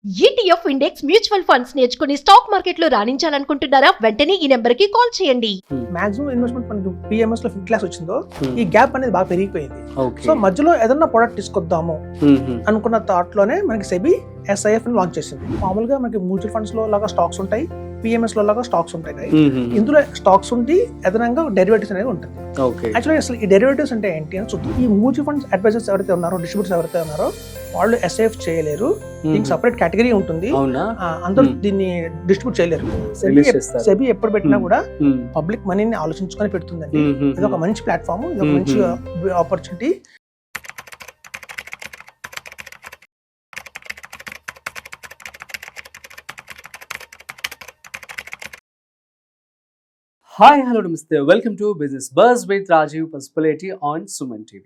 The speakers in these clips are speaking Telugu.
ఈటీఎఫ్ ఇండెక్స్ మ్యూచువల్ ఫండ్స్ నేర్చుకుని స్టాక్ మార్కెట్ లో రాణించాలనుకుంటున్నారా? వెంటనే ఈ నెంబర్ కి కాల్ చేయండి. మాక్సిమం ఇన్వెస్ట్మెంట్ మనకి పిఎంఎస్ లో ఫిఫ్త్ క్లాస్ వచ్చిందో ఈ గ్యాప్ అనేది బాగా పెరిగిపోయింది. సో మధ్యలో ఏదన్నా ప్రొడక్ట్ తీసుకొద్దాము అనుకున్న థాట్ లోనే మనకి సెబీ ఎస్ఐఎఫ్ ని లాంచ్ చేసింది. మామూలుగా మనకి మ్యూచువల్ ఫండ్స్ లో లాగా స్టాక్స్ ఉంటాయి, పిఎంఎస్ లో లాగా స్టాక్స్ ఉంటాయి. ఇందులో స్టాక్స్ ఉండి అదనంగా డెరివేటివ్స్ అనేది ఉంటుంది. యాక్చువల్లీ అసలు ఈ డెరివేటివ్స్ అంటే ఏంటి అని చూద్దాం. ఈ మ్యూచువల్ ఫండ్స్ అడ్వైజర్స్ ఎవరైతే ఉన్నారో, డిస్ట్రిబ్యూటర్స్ ఎవరైతే ఉన్నారో వాళ్ళు ఎస్ఐఎఫ్ చేయలేరు. దీనికి సపరేట్ కేటగిరీ ఉంటుంది, అందరూ దీన్ని డిస్ట్రిబ్యూట్ చేయలేరు. సెబీ ఎప్పుడు పెట్టినా కూడా పబ్లిక్ మనీని ఆలోచించుకొని పెడుతుందండి. ఇది ఒక మంచి ప్లాట్ఫామ్, ఇది ఒక మంచి opportunity. Hi, hello, namaste. Welcome to Business Buzz with Rajiv Pasupuleti on Suman TV.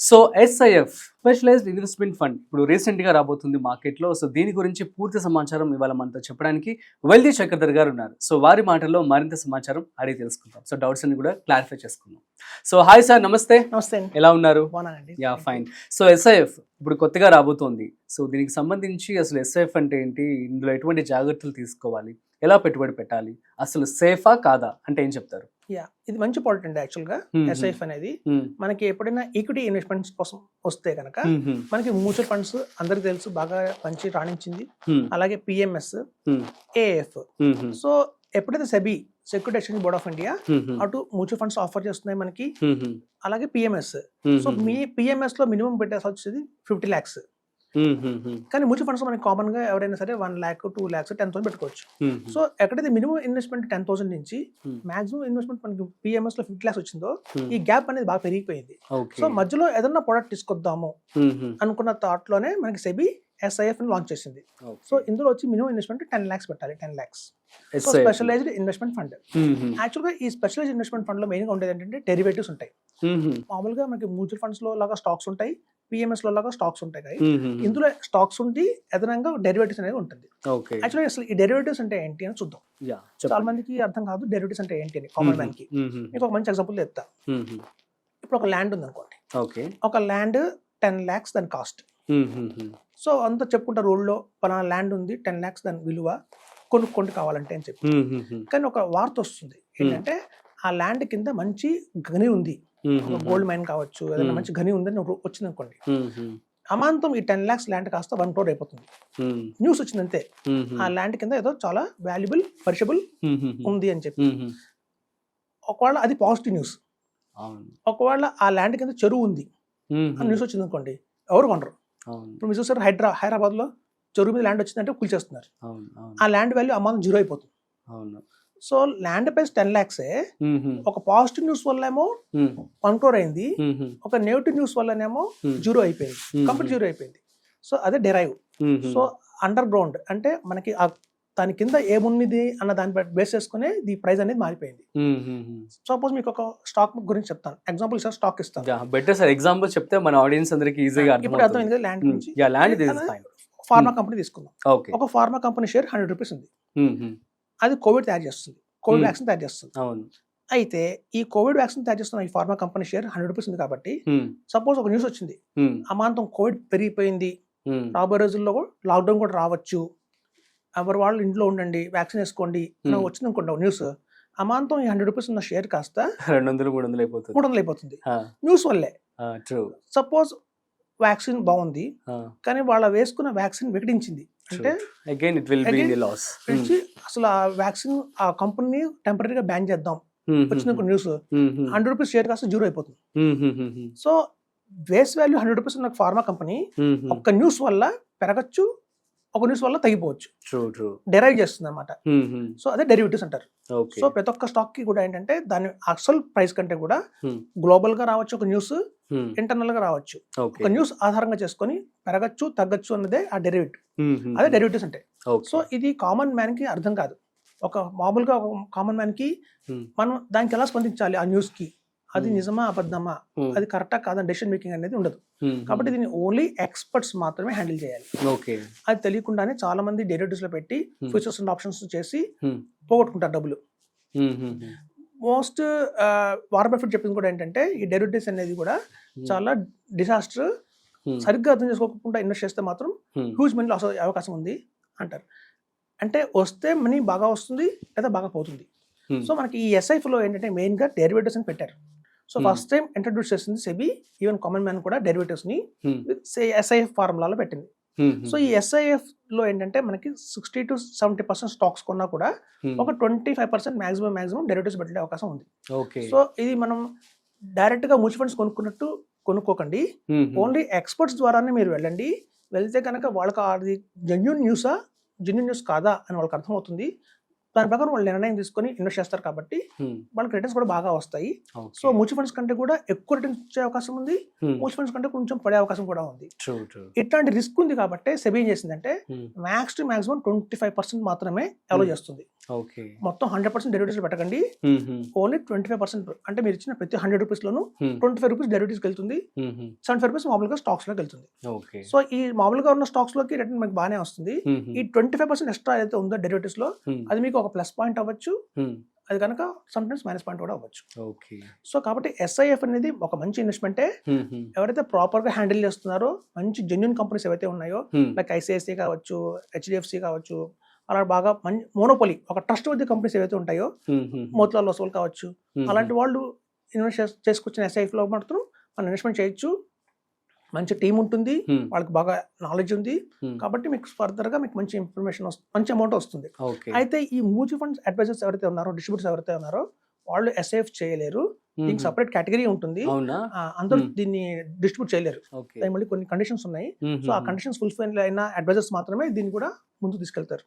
So SIF specialised investment fund ఇప్పుడు రీసెంట్గా రాబోతుంది మార్కెట్లో. సో దీని గురించి పూర్తి సమాచారం ఇవాళ మనతో చెప్పడానికి వెల్దీ చక్రధర్ గారు ఉన్నారు. సో వారి మాటల్లో మరింత సమాచారం అడిగి తెలుసుకుందాం. సో డౌట్స్ అన్ని కూడా క్లారిఫై చేసుకుందాం. సో హాయ్ సార్, నమస్తే. నమస్తే, ఎలా ఉన్నారు? Yeah fine. సో SIF ఇప్పుడు కొత్తగా రాబోతోంది. సో దీనికి సంబంధించి అసలు SIF అంటే ఏంటి, ఇందులో ఎటువంటి జాగ్రత్తలు తీసుకోవాలి, ఎలా పెట్టుబడి పెట్టాలి, అసలు సేఫా కాదా అంటే ఏం చెప్తారు? యా, ఇది మంచి పాయింట్ అండి. యాక్చువల్ గా ఎస్ఐఎఫ్ అనేది మనకి ఎప్పుడైనా ఈక్విటీ ఇన్వెస్ట్మెంట్స్ కోసం వస్తే కనుక మనకి మ్యూచువల్ ఫండ్స్ అందరికి తెలుసు బాగా మంచి రాణించింది. అలాగే పిఎంఎస్, ఏఎఫ్. సో ఎప్పుడైతే SEBI security exchange board of India అటు మ్యూచువల్ ఫండ్స్ ఆఫర్ చేస్తున్నాయి మనకి, అలాగే పిఎంఎస్. సో మీ పిఎంఎస్ లో మినిమం పెట్టాల్సి వచ్చేది 50 lakhs. కానీ మ్యూచువల్ ఫండ్స్ మనకి కామన్ గా ఎవరైనా సరే 1 lakh, 2 lakhs, 10,000 పెట్టుకోవచ్చు. సో ఎక్కడైతే మినిమం ఇన్వెస్ట్మెంట్ 10,000 నుంచి మాక్సిమం ఇన్వెస్ట్మెంట్ మనకి పిఎంఎస్ లో 5th class వచ్చిందో ఈ గ్యాప్ అనేది బాగా పెరిగిపోయింది. సో మధ్యలో ఏదన్నా ప్రొడక్ట్ తీసుకొద్దాము అనుకున్న థాట్ లోనే మనకి సెబీ ఎస్ఐఎఫ్ ని లాంచ్ చేసింది. సో ఇందులో వచ్చి మినిమం ఇన్వెస్ట్మెంట్ 10 lakhs పెట్టాలి, 10 lakhs. So specialised investment fund. Actual గా ఈ స్పెషలైజ్డ్ ఇన్వెస్ట్మెంట్ ఫండ్ లో మెయిన్ గా ఉండేది ఏంటంటే డెరివేటివ్స్ ఉంటాయి. మామూలుగా మనకి మ్యూచువల్ ఫండ్స్ లో లాగా స్టాక్స్ ఉంటాయి, పిఎంఎస్ లో లాగా స్టాక్స్ ఉంటాయి. ఇందులో స్టాక్స్ ఉండి అదనంగా డెరివేటివ్స్ అనేది ఉంటుంది. యాక్చువల్లీ అసలు ఈ డెరివేటివ్స్ అంటే ఏంటి అని చూద్దాం. చాలా మందికి అర్థం కాదు డెరివేటివ్స్ అంటే ఏంటి అని. కామన్ మ్యాన్ కి మీకు ఒక మంచి ఎగ్జాంపుల్ చెప్తా. ఇప్పుడు ఒక ల్యాండ్ ఉంది అనుకోండి, ఒక ల్యాండ్ 10 lakhs దాని కాస్ట్. సో అంతా చెప్పుకుంటారు ఊళ్ళో, పలానా ల్యాండ్ ఉంది 10 lakhs దాని విలువ, కొనుక్కోండి కావాలంటే అని చెప్పి. కానీ ఒక వార్త వస్తుంది ఏంటంటే ఆ ల్యాండ్ కింద మంచి గని ఉంది, గోల్డ్ మైన్ కావచ్చు, ఏదైనా మంచి గని ఉందని వచ్చింది అనుకోండి. అమాంతం ఈ 10 lakhs ల్యాండ్ కాస్త 1 crore అయిపోతుంది. న్యూస్ వచ్చింది అంతే, ఆ ల్యాండ్ కింద ఏదో చాలా వాల్యుబుల్ పర్షబుల్ ఉంది అని చెప్పి. ఒకవేళ అది పాజిటివ్ న్యూస్. ఒకవేళ ఆ ల్యాండ్ కింద చెరువు ఉంది అని న్యూస్ వచ్చింది అనుకోండి, ఎవరు కొనరు. ఇప్పుడు మీరు చూసారు హైదరాబాద్ లో చెరువు మీద ల్యాండ్ వచ్చిందంటే కూల్చేస్తున్నారు. ఆ ల్యాండ్ వాల్యూ అమాంతం 0 అయిపోతుంది. So land price 10 lakhs. ఒక పాజిటివ్ న్యూస్ వల్ల ఏమో 1 crore అయింది, ఒక నెగిటివ్ న్యూస్ వల్లనేమో 0 అయిపోయింది, కంప్లీట్ 0 అయిపోయింది. సో అదే డెరైవ్. సో అండర్ గ్రౌండ్ అంటే మనకి దాని కింద ఏమున్నది అన్న దాన్ని బేస్ చేసుకునే ఈ ప్రైస్ అనేది మారిపోయింది. సపోజ్ మీకు ఒక స్టాక్ గురించి చెప్తాను, ఎగ్జాంపుల్ సార్ స్టాక్ ఇస్తాను. బెటర్ సార్ ఎగ్జాంపుల్ చెప్తే మన ఆడియన్స్ అందరికి ఈజీగా ఇప్పుడు అర్థమైంది. ల్యాండ్ గురించి ఫార్మా కంపెనీ తీసుకుందాం. ఒక ఫార్మా కంపెనీ షేర్ 100 rupees ఉంది. అది కోవిడ్ తయారు చేస్తుంది, కోవిడ్ వ్యాక్సిన్ తయారు చేస్తుంది. అయితే ఈ కోవిడ్ వ్యాక్సిన్ తయారు చేస్తున్న ఈ ఫార్మా కంపెనీ షేర్ 100 rupees ఉంది కాబట్టి సపోజ్ ఒక న్యూస్ వచ్చింది, అమాంతం కోవిడ్ పెరిగిపోయింది, రాబోయే రోజుల్లో లాక్డౌన్ కూడా రావచ్చు, ఎవరి వాళ్ళు ఇంట్లో ఉండండి, వ్యాక్సిన్ వేసుకోండి వచ్చింది అనుకోండి న్యూస్. అమాంతం ఈ 100 rupees ఉన్న షేర్ కాస్త 200 అయిపోతుంది న్యూస్ వల్లే. సపోజ్ వ్యాక్సిన్ బాగుంది కానీ వాళ్ళ వేసుకున్న వ్యాక్సిన్ వికటించింది అంటే అసలు ఆ వ్యాక్సిన్ ఆ కంపెనీ టెంపరీగా బ్యాన్ చేద్దాం వచ్చిన న్యూస్, 100 rupees షేర్ కాస్త 0 అయిపోతుంది. సో వేస్ వాల్యూ 100 rupees ఉన్న ఫార్మా కంపెనీ ఒక్క న్యూస్ వల్ల పెరగచ్చు, ఒక న్యూస్ వల్ల తగ్గిపోవచ్చు. డెరైవ్ చేస్తుంది అనమాట. సో అదే డెరివేటివ్స్ అంటారు. సో ప్రతి ఒక్క స్టాక్ కి కూడా ఏంటంటే దాని అసలు ప్రైస్ కంటే కూడా గ్లోబల్ గా రావచ్చు ఒక న్యూస్, ఇంటర్నల్ గా రావచ్చు. ఒక న్యూస్ ఆధారంగా చేసుకొని పెరగచ్చు తగ్గచ్చు అన్నదే ఆ డెరివేటివ్. అదే డెరివేటివ్స్ అంటే. సో ఇది కామన్ మ్యాన్ కి అర్థం కాదు. ఒక మామూలుగా కామన్ మ్యాన్ కి మనం దానికి ఎలా స్పందించాలి, ఆ న్యూస్ కి అది నిజమా అబద్ధమా, అది కరెక్టా కాదని డెసిషన్ మేకింగ్ అనేది ఉండదు. కాబట్టి దీన్ని ఓన్లీ ఎక్స్పర్ట్స్ మాత్రమే హ్యాండిల్ చేయాలి. అది తెలియకుండానే చాలా మంది డెరివేటివ్స్ లో పెట్టి ఫ్యూచర్స్ అండ్ ఆప్షన్స్ చేసి పోగొట్టుకుంటారు డబ్బులు. మోస్ట్ వారన్ బఫెట్ చెప్పింది కూడా ఏంటంటే ఈ డెరివేటివ్స్ అనేది కూడా చాలా డిజాస్టర్. సరిగ్గా అర్థం చేసుకోకుండా ఇన్వెస్ట్ చేస్తే మాత్రం హ్యూజ్ మనీ లాస్ అయ్యే అవకాశం ఉంది. అంటారు. అంటే వస్తే మనీ బాగా వస్తుంది లేదా బాగా పోతుంది. సో మనకి ఈ ఎస్ఐఫ్లో ఏంటంటే మెయిన్గా డెరివేటివ్స్ అని పెట్టారు. సో ఫస్ట్ టైం ఇంట్రడ్యూస్ చేసింది సెబీ, ఈవెన్ కామన్ మ్యాన్ కూడా డెరివేటివ్స్ని ఎస్ఐఎఫ్ ఫార్ములాలో పెట్టింది. సో ఈ ఎస్ఐఎఫ్లో ఏంటంటే మనకి 60 to 70% స్టాక్స్ కొన్నా కూడా ఒక 25% మాక్సిమం డెరివేటివ్స్ పెట్టే అవకాశం ఉంది. సో ఇది మనం డైరెక్ట్గా మ్యూచువల్ ఫండ్స్ కొనుక్కోకండి, ఓన్లీ ఎక్స్పర్ట్స్ ద్వారానే మీరు వెళ్ళండి. వెళ్తే కనుక వాళ్ళకి అది జెన్యూన్ న్యూస్ కాదా అని వాళ్ళకి అర్థమవుతుంది. దాని ప్రకారం వాళ్ళు నిర్ణయం తీసుకొని ఇన్వెస్ట్ చేస్తారు కాబట్టి వాళ్ళకి రిటర్న్స్ కూడా బాగా వస్తాయి. సో మ్యూచువల్ ఫండ్స్ కంటే కూడా ఎక్కువ రిటర్న్స్ వచ్చే అవకాశం ఉంది, మ్యూచువల్ ఫండ్స్ కంటే కొంచెం పడే అవకాశం కూడా ఉంది. ఇట్లాంటి రిస్క్ ఉంది కాబట్టి సెబీ ఏం చేసిందంటే మ్యాక్స్ టు మాక్సిమం 25% మాత్రమే అలో చేస్తుంది. మొత్తం 100% డెరివేటివ్స్ పెట్టకండి, ఓన్లీ 25%. అంటే మీరు ఇచ్చిన ప్రతి 100 రూపీస్లోనూ 25 రూపీస్ డెరివేటివ్స్కి వెళ్తుంది, 75 రూపీస్ మామూలుగా స్టాక్స్ లోకి వెళ్తుంది. సో ఈ మామూలుగా ఉన్న స్టాక్స్ లోకి రిటర్న్ మీకు బాగానే వస్తుంది. ఈ 25% ఎక్స్ట్రా ఏదైతే ఉందో డెరివేటివ్స్ లో అది మీకు ఒక ప్లస్ పాయింట్ అవ్వచ్చు, అది కనుక సమ్టైమ్స్ మైనస్ పాయింట్ కూడా అవ్వచ్చు. సో కాబట్టి ఎస్ఐఎఫ్ అనేది ఒక మంచి ఇన్వెస్ట్మెంటే. ఎవరైతే ప్రాపర్ గా హ్యాండిల్ చేస్తున్నారో, మంచి జెన్యూన్ కంపెనీస్ ఏవైతే ఉన్నాయో, లైక్ ఐసిఐసిఐ కావచ్చు, హెచ్డిఎఫ్సి కావచ్చు, అలా బాగా మంచి మోనోపోలీ ఒక ట్రస్ట్ వర్ది కంపెనీస్ ఏవైతే ఉంటాయో, మోతిలాల్ ఒస్వాల్ కావచ్చు, అలాంటి వాళ్ళు ఇన్వెస్ట్ చేసుకొచ్చిన ఎస్ఐఎఫ్ లో మాత్రం మనం ఇన్వెస్ట్మెంట్ చేయొచ్చు. మంచి టీం ఉంటుంది, వాళ్ళకి బాగా నాలెడ్జ్ ఉంది, కాబట్టి మీకు ఫర్దర్ గా మీకు మంచి ఇన్ఫర్మేషన్ మంచి అమౌంట్ వస్తుంది. అయితే ఈ మ్యూచువల్ ఫండ్స్ అడ్వైజర్స్ ఎవరైతే ఉన్నారో, డిస్ట్రిబ్యూటర్స్ ఎవరైతే ఉన్నారో, వాళ్ళు ఎస్ఐఎఫ్ చేయలేరు. దీనికి సపరేట్ కేటగిరీ ఉంటుంది, అందరూ దీన్ని డిస్ట్రిబ్యూట్ చేయలేరు. మళ్ళీ కొన్ని కండిషన్స్ ఉన్నాయి. సో ఆ కండిషన్స్ ఫుల్ఫిల్ అయిన అడ్వైజర్స్ మాత్రమే దీన్ని కూడా ముందు తీసుకెళ్తారు.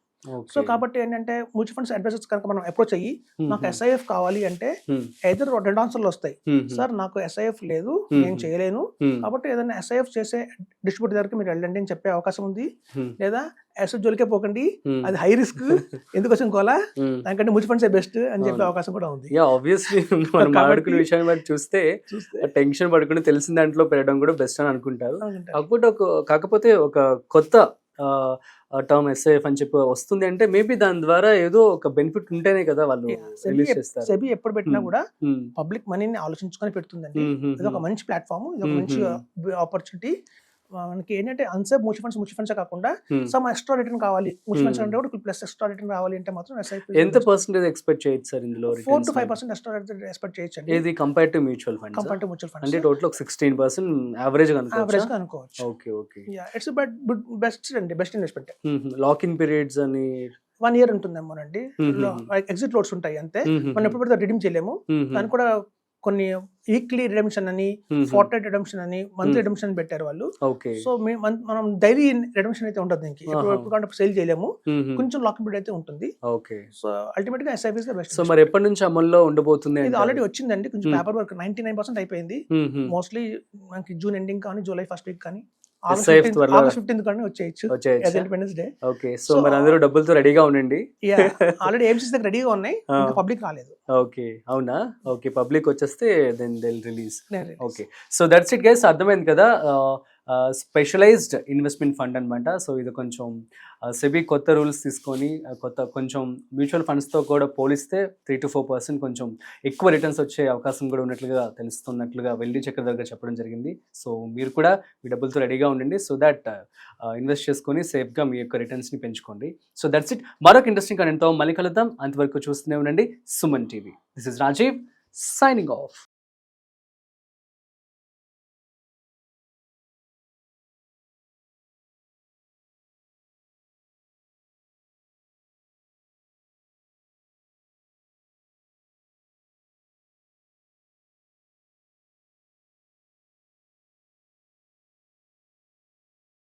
సో కాబట్టి ఏంటంటే మ్యూచువల్ ఫండ్స్ అడ్వైజర్స్ కనుక మనం అప్రోచ్ అయ్యి నాకు ఎస్ఐఎఫ్ కావాలి అంటే ఎదురు 2 ఆన్సర్లు వస్తాయి. సార్ నాకు ఎస్ఐఎఫ్ లేదు, నేను చేయలేను, కాబట్టి ఏదైనా ఎస్ఐఎఫ్ చేసే డిస్ట్రిబ్యూటర్ దగ్గరికి మీరు వెళ్ళండి అని చెప్పే అవకాశం ఉంది. లేదా ఎస్ఐఎఫ్ జోలికే పోకండి, అది హై రిస్క్, ఎందుకు వచ్చిన కోలా, దానికంటే మ్యూచువల్ ఫండ్స్ బెస్ట్ అని చెప్పే అవకాశం కూడా ఉంది. విషయాన్ని బట్టి చూస్తే టెన్షన్ పడుకుని తెలిసిన దాంట్లో పెరగడం కూడా బెస్ట్ అని అనుకుంటారు. కాకపోతే ఒక కొత్త టర్మ్ ఎస్ఐఎఫ్ అని చెప్పి వస్తుంది అంటే మేబీ దాని ద్వారా ఏదో ఒక బెనిఫిట్ ఉంటేనే కదా వాళ్ళు రిలీజ్ చేస్తారు. సెబీ ఎప్పుడు పెట్టినా కూడా పబ్లిక్ మనీని ఆలోచించుకొని పెడుతుందండి. ఇది ఒక మంచి ప్లాట్ఫామ్, ఇది ఒక మంచి ఆపర్చునిటీ. మనకి ఏంటంటే అన్సేఫ్ మ్యూచువల్ ఫండ్స్ కాకుండా సమ్ ఎక్స్ట్రా రిటర్న్ కావాలి, మ్యూచువల్ ఫండ్స్ అంటే కూడా ప్లస్ ఎక్స్ట్రా రిటర్న్ కావాలి అంటే మాత్రం ఎస్ఐపి ఎంత పర్సెంటేజ్ ఎక్స్పెక్ట్ చేయొచ్చు సార్ ఇందులో? 4 to 5% ఎక్స్ట్రా రిటర్న్ ఎక్స్పెక్ట్ చేయొచ్చు. ఇది కంపేర్ టు మ్యూచువల్ ఫండ్స్ అంటే టోటల్ 16% యావరేజ్ గా అనుకోవచ్చు. Okay it's best investment. Lock in periods అని 1 year ఉంటుందేమో అండి. ఎగ్జిట్ లోడ్స్ ఉంటాయి అంతే, మనం ఎప్పుడు పడితే రిడీమ్ చేయలేము. దాని కూడా కొన్ని వీక్లీ రిడెంప్షన్ అని, ఫోర్ట్నైట్ రిడెంప్షన్ అని, మంత్లీ రిడెంప్షన్ పెట్టారు వాళ్ళు. సో మనం డైలీ రిడెంప్షన్ అయితే ఉంటుంది, దీనికి ఎప్పుడు సేల్ చేయలేము, కొంచెం లాక్ పీరియడ్ అయితే ఉంటుంది. సో అల్టిమేట్ గా ఎస్ఐపి బెస్ట్. సో మరి ఎప్పటి నుంచి అమల్లో ఉండబోతుంది? ఇది ఆల్రెడీ వచ్చిందండి, కొంచెం పేపర్ వర్క్ 99% అయిపోయింది. మోస్ట్లీ మనకి జూన్ ఎండింగ్ కానీ, జూలై ఫస్ట్ వీక్ కానీ, ఆగస్ట్ 15th కానీ వచ్చేయచ్చు, ఇండిపెండెన్స్ డే. ఓకే, సో మరి అందరూ డబ్బులతో రెడీగా ఉండండి. ఆల్రెడీ ఏమ్సీస్ దగ్గర రెడీగా ఉన్నాయి, పబ్లిక్ రాలేదు. ఓకే, అవునా? ఓకే, పబ్లిక్ వచ్చేస్తే then they will release. Okay, so that's it guys, అర్థమైంది కదా. స్పెషలైజ్డ్ ఇన్వెస్ట్మెంట్ ఫండ్ అనమాట. సో ఇది కొంచెం సెబీ కొత్త రూల్స్ తీసుకొని కొంచెం మ్యూచువల్ ఫండ్స్తో కూడా పోలిస్తే 3 to 4% కొంచెం ఎక్కువ రిటర్న్స్ వచ్చే అవకాశం కూడా ఉన్నట్లుగా తెలుస్తున్నట్లుగా వెల్లి చక్ర దగ్గర చెప్పడం జరిగింది. సో మీరు కూడా మీ డబ్బులతో రెడీగా ఉండండి, సో దట్ ఇన్వెస్ట్ చేసుకొని సేఫ్గా మీ యొక్క రిటర్న్స్ని పెంచుకోండి. So that's it. మరొక ఇంట్రెస్టింగ్ కంటెంట్తో మళ్ళీ కలుద్దాం. అంతవరకు చూస్తూనే ఉండండి Suman TV. This is Rajiv signing of.